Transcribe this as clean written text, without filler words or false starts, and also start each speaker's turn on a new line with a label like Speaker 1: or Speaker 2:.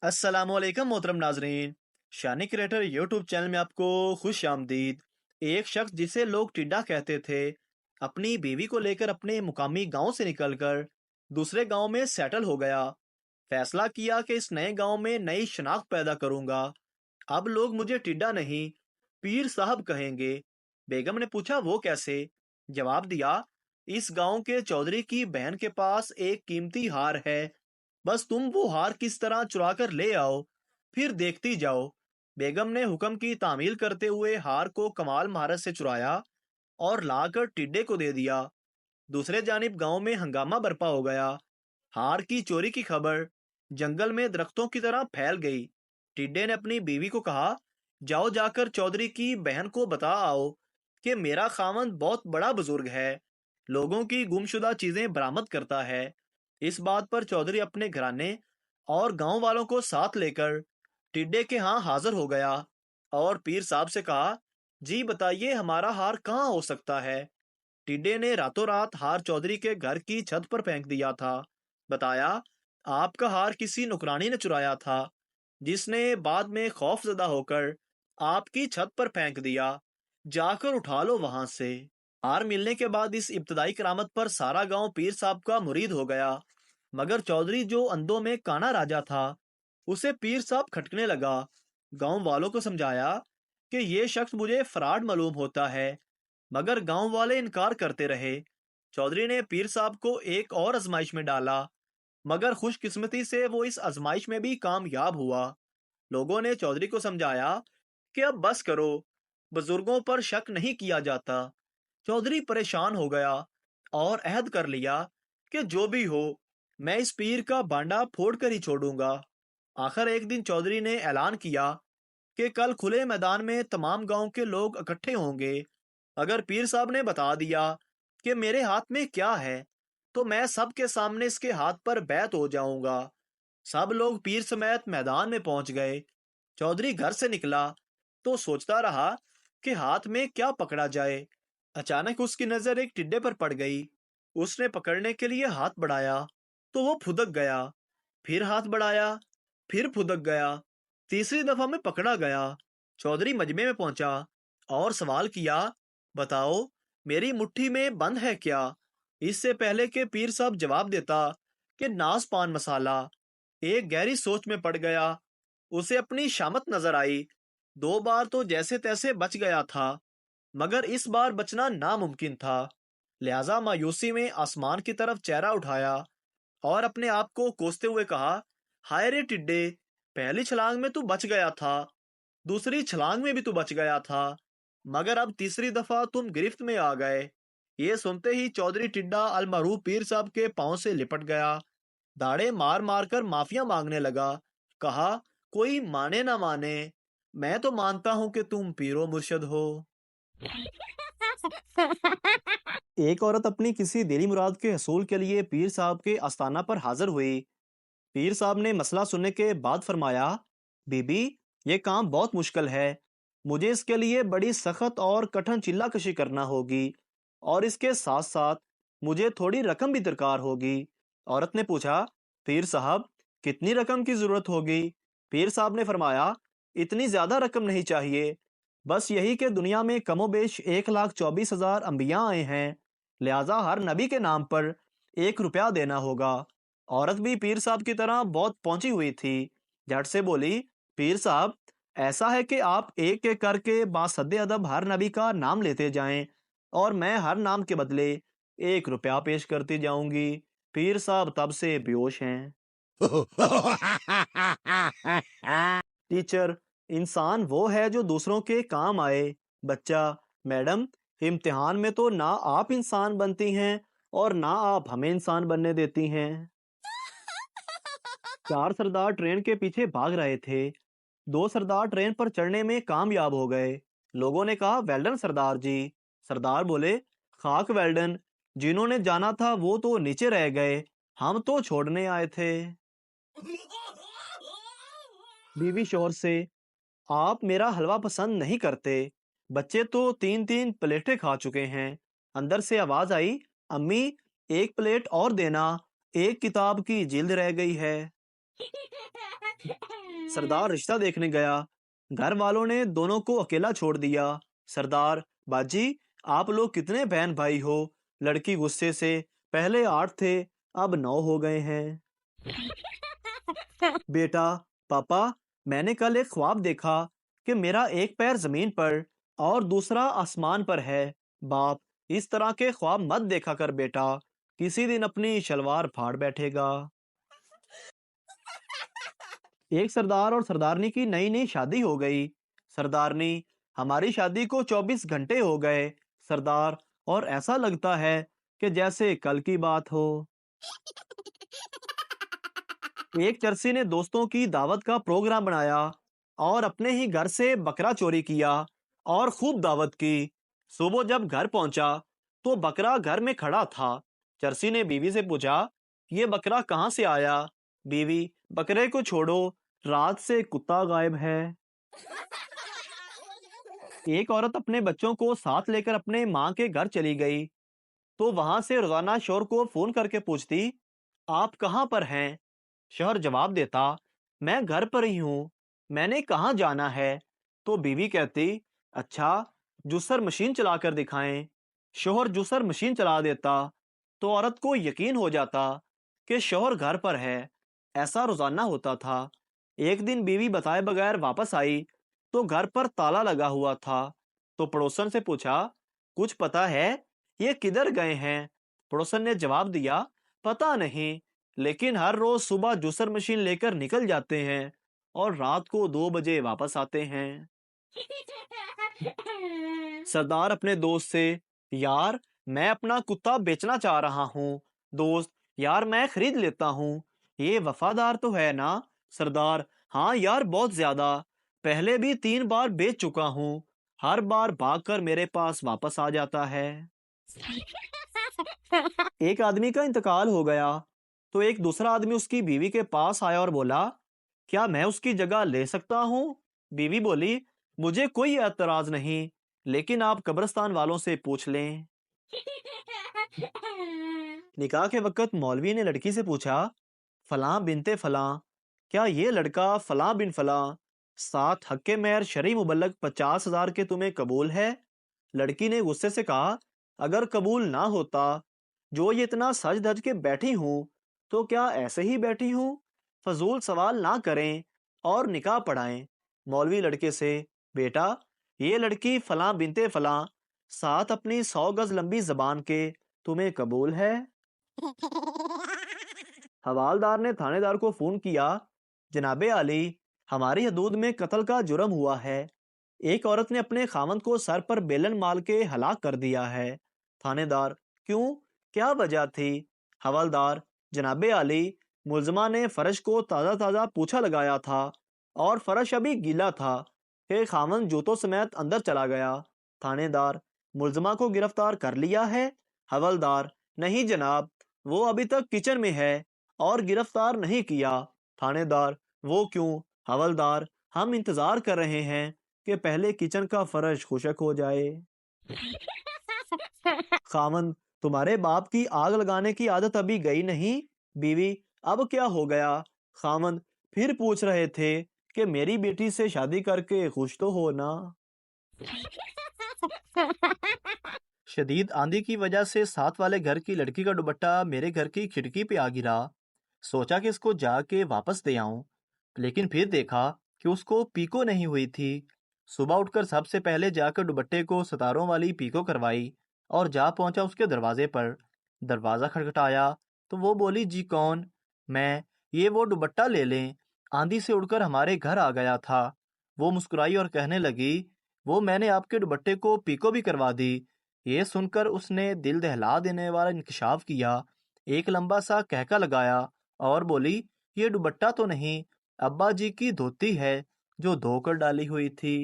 Speaker 1: अस्सलाम वालेकुम मोहतरम नाजरीन। शानी क्रिएटर यूट्यूब चैनल में आपको खुश आमदीद। एक शख्स जिसे लोग टिड्डा कहते थे, अपनी बीवी को लेकर अपने मुकामी गांव से निकलकर दूसरे गांव में सेटल हो गया। फैसला किया कि इस नए गांव में नई शनाख्त पैदा करूंगा। अब लोग मुझे टिड्डा नहीं, पीर साहब कहेंगे। बेगम ने पूछा, वो कैसे? जवाब दिया, इस गांव के चौधरी की बहन के पास एक कीमती हार है। बस तुम वो हार किस तरह चुरा कर ले आओ, फिर देखती जाओ। बेगम ने हुक्म की तामील करते हुए हार को कमाल महारत से चुराया और लाकर टिड्डे को दे दिया। दूसरे जानिब गांव में हंगामा बरपा हो गया। हार की चोरी की खबर जंगल में दरख्तों की तरह फैल गई। टिड्डे ने अपनी बीवी को कहा, जाओ जाकर चौधरी की बहन को बता आओ कि मेरा खामंद बहुत बड़ा बुजुर्ग है, लोगों की गुमशुदा चीजें बरामद करता है। इस बात पर चौधरी अपने घराने और गांव वालों को साथ लेकर टिड्डे के यहाँ हाजिर हो गया और पीर साहब से कहा, जी बताइए, हमारा हार कहाँ हो सकता है? टिड्डे ने रातों रात हार चौधरी के घर की छत पर फेंक दिया था। बताया, आपका हार किसी नुकरानी ने चुराया था, जिसने बाद में खौफजदा होकर आपकी छत पर फेंक दिया। जाकर उठा लो वहां से। हार मिलने के बाद इस इब्तदाई करामत पर सारा गांव पीर साहब का मुरीद हो गया। मगर चौधरी, जो अंधों में काना राजा था, उसे पीर साहब खटकने लगा। गांव वालों को समझाया कि ये शख्स मुझे फराड मालूम होता है, मगर गांव वाले इनकार करते रहे। चौधरी ने पीर साहब को एक और आजमाइश में डाला, मगर खुशकिस्मती से वो इस आजमाइश में भी कामयाब हुआ। लोगों ने चौधरी को समझाया कि अब बस करो, बुजुर्गों पर शक नहीं किया जाता। चौधरी परेशान हो गया और अहद कर लिया कि जो भी हो, मैं इस पीर का बांडा फोड़ कर ही छोड़ूंगा। आखिर एक दिन चौधरी ने ऐलान किया कि कल खुले मैदान में तमाम गांव के लोग इकट्ठे होंगे। अगर पीर साहब ने बता दिया कि मेरे हाथ में क्या है, तो मैं सबके सामने इसके हाथ पर बैत हो जाऊंगा। सब लोग पीर समेत मैदान में पहुंच गए। चौधरी घर से निकला तो सोचता रहा कि हाथ में क्या पकड़ा जाए। अचानक उसकी नजर एक टिड्डे पर पड़ गई। उसने पकड़ने के लिए हाथ बढ़ाया तो वो फुदक गया। फिर हाथ बढ़ाया, फिर फुदक गया। तीसरी दफा में पकड़ा गया। चौधरी मजमे में पहुंचा और सवाल किया, बताओ, मेरी मुट्ठी में बंद है क्या? इससे पहले कि पीर साहब जवाब देता कि नाज पान मसाला, एक गहरी सोच में पड़ गया। उसे अपनी शामत नजर आई। दो बार तो जैसे तैसे बच गया था, मगर इस बार बचना नामुमकिन था। लिहाजा मायूसी में आसमान की तरफ चेहरा उठाया और अपने आप को कोसते हुए कहा, हाय रे टिड्डे, पहली छलांग में तू बच गया था, दूसरी छलांग में भी तू बच गया था, मगर अब तीसरी दफा तुम गिरफ्त में आ गए। ये सुनते ही चौधरी टिड्डा अलमरूफ पीर साहब के पांव से लिपट गया। दाढ़े मार मार कर माफिया मांगने लगा। कहा, कोई माने ना माने, मैं तो मानता हूं कि तुम पीरो मुर्शद हो। एक औरत अपनी किसी दिली मुराद के हसूल के लिए पीर साहब के आस्थाना पर हाजिर हुई। पीर साहब ने मसला सुनने के बाद फरमाया, बीबी, ये काम बहुत मुश्किल है। मुझे इसके लिए बड़ी सख्त और कठिन चिल्ला कशी करना होगी, और इसके साथ साथ मुझे थोड़ी रकम भी दरकार होगी। औरत ने पूछा, पीर साहब, कितनी रकम की जरूरत होगी? पीर साहब ने फरमाया, इतनी ज्यादा रकम नहीं चाहिए, बस यही कि दुनिया में कमोबेश 1,24,000 अंबिया आए हैं, लिहाजा हर नबी के नाम पर 1 रुपया देना होगा। औरत भी पीर साहब की तरह बहुत पहुंची हुई थी। झट से बोली, पीर साहब, ऐसा है कि आप एक एक करके बासद्दे अदब हर नबी का नाम लेते जाएं, और मैं हर नाम के बदले 1 रुपया पेश करती जाऊंगी। पीर साहब तब से बेहोश हैं। टीचर, इंसान वो है जो दूसरों के काम आए। बच्चा, मैडम, इम्तिहान में तो ना आप इंसान बनती हैं और ना आप हमें इंसान बनने देती हैं। चार सरदार ट्रेन के पीछे भाग रहे थे। दो सरदार ट्रेन पर चढ़ने में कामयाब हो गए। लोगों ने कहा, वेल्डन सरदार जी। सरदार बोले, खाक वेल्डन, जिन्होंने जाना था वो तो नीचे रह गए, हम तो छोड़ने आए थे। बीवी शोहर से, आप मेरा हलवा पसंद नहीं करते, बच्चे तो 3-3 प्लेटें खा चुके हैं। अंदर से आवाज आई, अम्मी, एक प्लेट और देना, एक किताब की जिल्द रह गई है। سردار رشتہ دیکھنے گیا۔ گھر والوں نے دونوں کو اکیلا چھوڑ دیا۔ سردار: باجی، آپ لوگ کتنے بہن بھائی ہو؟ لڑکی غصے سے: پہلے 8 تھے، اب 9 ہو گئے ہیں۔ بیٹا: پاپا، میں نے کل ایک خواب دیکھا کہ میرا ایک پیر زمین پر اور دوسرا آسمان پر ہے۔ باپ: اس طرح کے خواب مت دیکھا کر بیٹا، کسی دن اپنی شلوار پھاڑ بیٹھے گا۔ ایک سردار اور سردارنی کی نئی نئی شادی ہو گئی۔ سردارنی: ہماری شادی کو 24 گھنٹے ہو گئے سردار، اور ایسا لگتا ہے کہ جیسے کل کی بات ہو۔ ایک چرسی نے دوستوں کی دعوت کا پروگرام بنایا اور اپنے ہی گھر سے بکرا چوری کیا اور خوب دعوت کی۔ صبح جب گھر پہنچا تو بکرا گھر میں کھڑا تھا۔ چرسی نے بیوی سے پوچھا: یہ بکرا کہاں سے آیا؟ بیوی: بکرے کو چھوڑو، رات سے کتا غائب ہے۔ ایک عورت اپنے بچوں کو ساتھ لے کر اپنے ماں کے گھر چلی گئی تو وہاں سے روزانہ شوہر کو فون کر کے پوچھتی: آپ کہاں پر ہیں؟ شوہر جواب دیتا: میں گھر پر ہی ہوں، میں نے کہاں جانا ہے؟ تو بیوی کہتی: اچھا، جوسر مشین چلا کر دکھائیں۔ شوہر جوسر مشین چلا دیتا تو عورت کو یقین ہو جاتا کہ شوہر گھر پر ہے۔ ایسا روزانہ ہوتا تھا۔ ایک دن بیوی بتائے بغیر واپس آئی تو گھر پر تالا لگا ہوا تھا۔ تو پڑوسن سے پوچھا: کچھ پتا ہے یہ کدھر گئے ہیں؟ پڑوسن نے جواب دیا: پتا نہیں، لیکن ہر روز صبح جوسر مشین لے کر نکل جاتے ہیں اور رات کو 2 بجے واپس آتے ہیں۔ سردار اپنے دوست سے: یار، میں اپنا کتا بیچنا چاہ رہا ہوں۔ دوست: یار، میں خرید لیتا ہوں، یہ وفادار تو ہے نا؟ سردار: ہاں یار، بہت زیادہ، پہلے بھی 3 بار بیچ چکا ہوں، ہر بار بھاگ کر میرے پاس واپس آ جاتا ہے۔ ایک آدمی کا انتقال ہو گیا تو ایک دوسرا آدمی اس کی بیوی کے پاس آیا اور بولا: کیا میں اس کی جگہ لے سکتا ہوں؟ بیوی بولی: مجھے کوئی اعتراض نہیں، لیکن آپ قبرستان والوں سے پوچھ لیں۔ نکاح کے وقت مولوی نے لڑکی سے پوچھا: فلاں بنتے فلاں، کیا یہ لڑکا فلاں بن فلاں 7 حق مہر شرعی مبلغ 50,000 کے تمہیں قبول ہے؟ لڑکی نے غصے سے کہا: اگر قبول نہ ہوتا، جو یہ اتنا سج دھج کے بیٹھی ہوں تو کیا ایسے ہی بیٹھی ہوں؟ فضول سوال نہ کریں اور نکاح پڑھائیں۔ مولوی لڑکے سے: بیٹا، یہ لڑکی فلاں بنتے فلاں 7 اپنی 100 گز لمبی زبان کے تمہیں قبول ہے؟ حوالدار نے تھانے دار کو فون کیا: جناب عالی، ہماری حدود میں قتل کا جرم ہوا ہے۔ ایک عورت نے اپنے خاوند کو سر پر بیلن مال کے ہلاک کر دیا ہے۔ تھانے دار: کیوں؟ کیا وجہ تھی؟ حوالدار: جناب عالی، ملزمہ نے فرش کو تازہ تازہ پوچھا لگایا تھا اور فرش ابھی گیلا تھا کہ خاوند جوتوں سمیت اندر چلا گیا۔ تھانے دار: ملزمہ کو گرفتار کر لیا ہے؟ حوالدار: نہیں جناب، وہ ابھی تک کچن میں ہے اور گرفتار نہیں کیا۔ تھانے دار: وہ کیوں؟ حوالدار: ہم انتظار کر رہے ہیں کہ پہلے کچن کا فرش خشک ہو جائے۔ خاوند: تمہارے باپ کی آگ لگانے کی عادت ابھی گئی نہیں؟ بیوی: اب کیا ہو گیا؟ خاوند: پھر پوچھ رہے تھے کہ میری بیٹی سے شادی کر کے خوش تو ہونا۔ شدید آندھی کی وجہ سے ساتھ والے گھر کی لڑکی کا دوپٹہ میرے گھر کی کھڑکی پہ آ گرا۔ سوچا کہ اس کو جا کے واپس دے آؤں، لیکن پھر دیکھا کہ اس کو پیکو نہیں ہوئی تھی۔ صبح اٹھ کر سب سے پہلے جا کر دوپٹے کو ستاروں والی پیکو کروائی اور جا پہنچا اس کے دروازے پر۔ دروازہ کھٹکھٹایا تو وہ بولی: جی کون؟ میں: یہ وہ دوپٹہ لے لیں، آندھی سے اڑ کر ہمارے گھر آ گیا تھا۔ وہ مسکرائی اور کہنے لگی: وہ میں نے آپ کے دوپٹے کو پیکو بھی کروا دی۔ یہ سن کر اس نے دل دہلا دینے والا انکشاف کیا، ایک لمبا سا کہکا لگایا اور بولی: یہ دوپٹہ تو نہیں، ابا جی کی دھوتی ہے جو دھو کر ڈالی ہوئی تھی۔